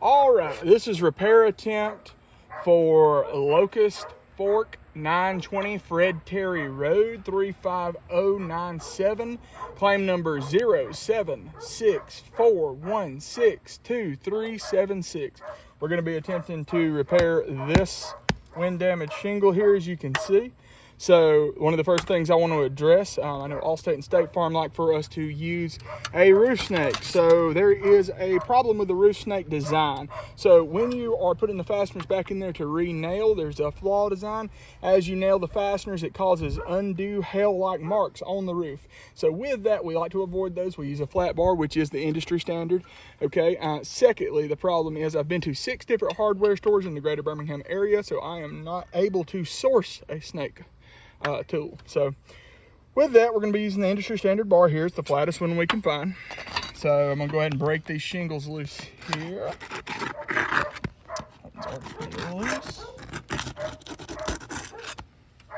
All right, this is repair attempt for Locust Fork 920 Fred Terry Road 35097. Claim number 0764162376. We're going to be attempting to repair this wind damaged shingle here, as you can see. So one of the first things I want to address, I know Allstate and State Farm like for us to use a roof snake. So there is a problem with the roof snake design. So when you are putting the fasteners back in there to re-nail, there's a flaw design. As you nail the fasteners, it causes undue hail-like marks on the roof. So with that, we like to avoid those. We use a flat bar, which is the industry standard. Okay. Secondly, the problem is I've been to 6 different hardware stores in the greater Birmingham area, so I am not able to source a snake tool. So with that, we're going to be using the industry standard bar here. It's the flattest one we can find. So I'm going to go ahead and break these shingles loose here. One's already pretty loose.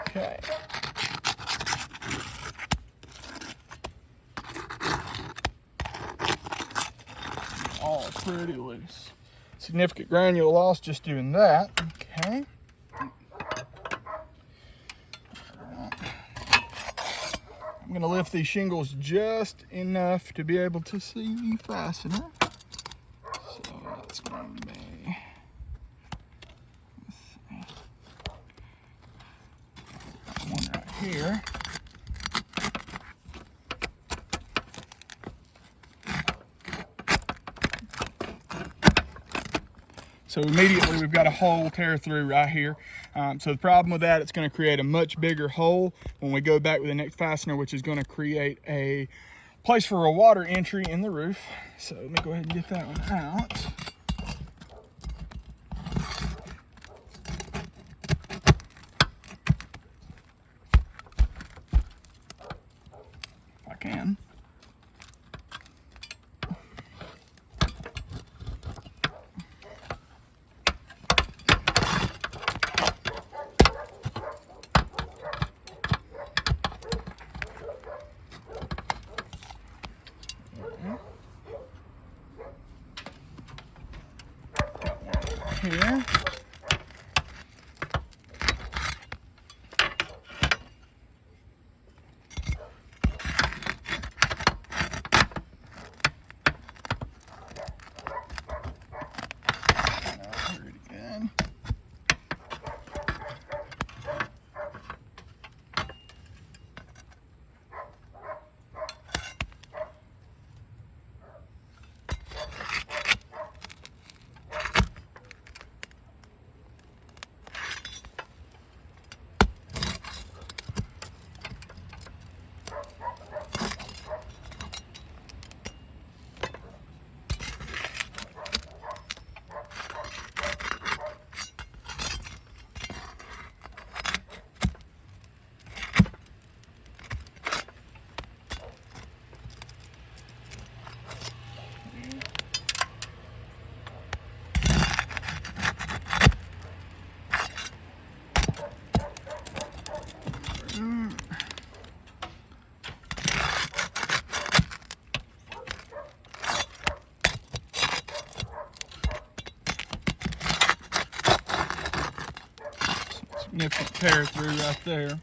Okay. All pretty loose. Significant granule loss just doing that. Okay. I'm going to lift these shingles just enough to be able to see the fastener. So that's going to be, let's see, one right here. So immediately we've got a hole tear through right here. So the problem with that, it's going to create a much bigger hole when we go back with the next fastener, which is going to create a place for a water entry in the roof. So let me go ahead and get that one out. If I can. Here. Significant tear through right there.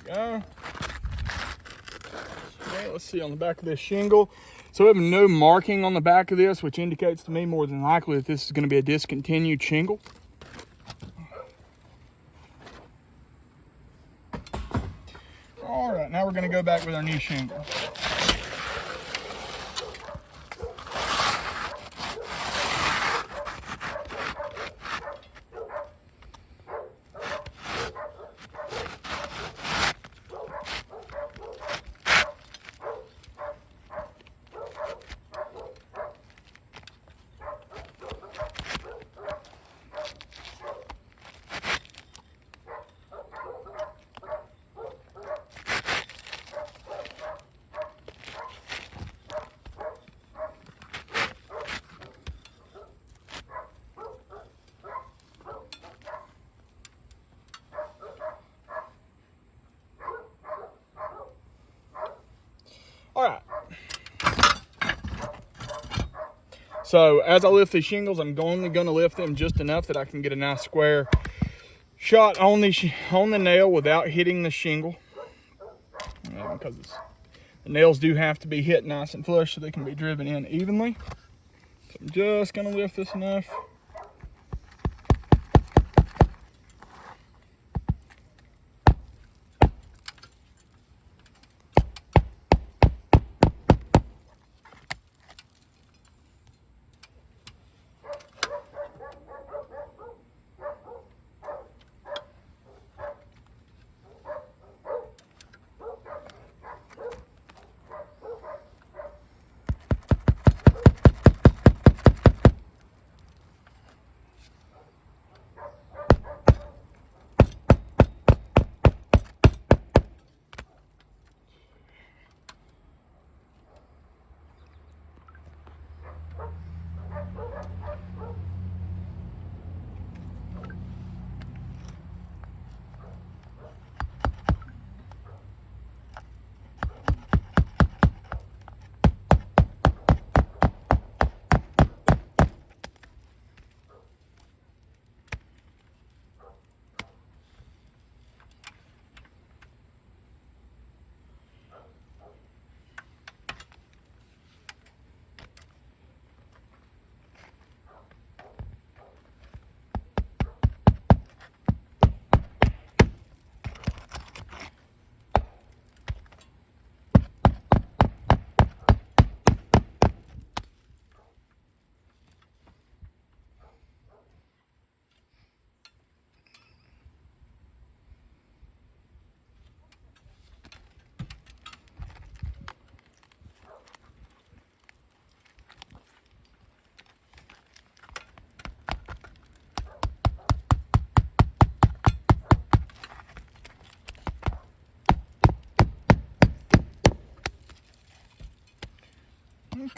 Go. Okay, let's see on the back of this shingle. So we have no marking on the back of this, which indicates to me more than likely that this is going to be a discontinued shingle. All right, now we're going to go back with our new shingle. So as I lift these shingles, I'm only going to lift them just enough that I can get a nice square shot on the nail without hitting the shingle, because the nails do have to be hit nice and flush so they can be driven in evenly. So I'm just going to lift this enough.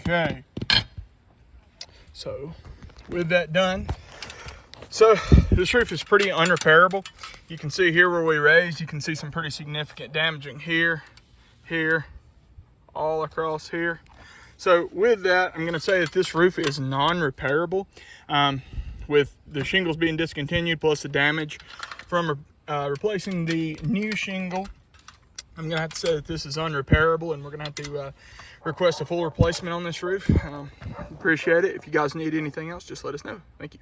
Okay, so with that done, so this roof is pretty unrepairable. You can see here where we raised, you can see some pretty significant damaging here, here, all across here. So with that, I'm gonna say that this roof is non-repairable. With the shingles being discontinued plus the damage from replacing the new shingle, I'm gonna have to say that this is unrepairable, and we're gonna have to request a full replacement on this roof. Appreciate it. If you guys need anything else, just let us know. Thank you.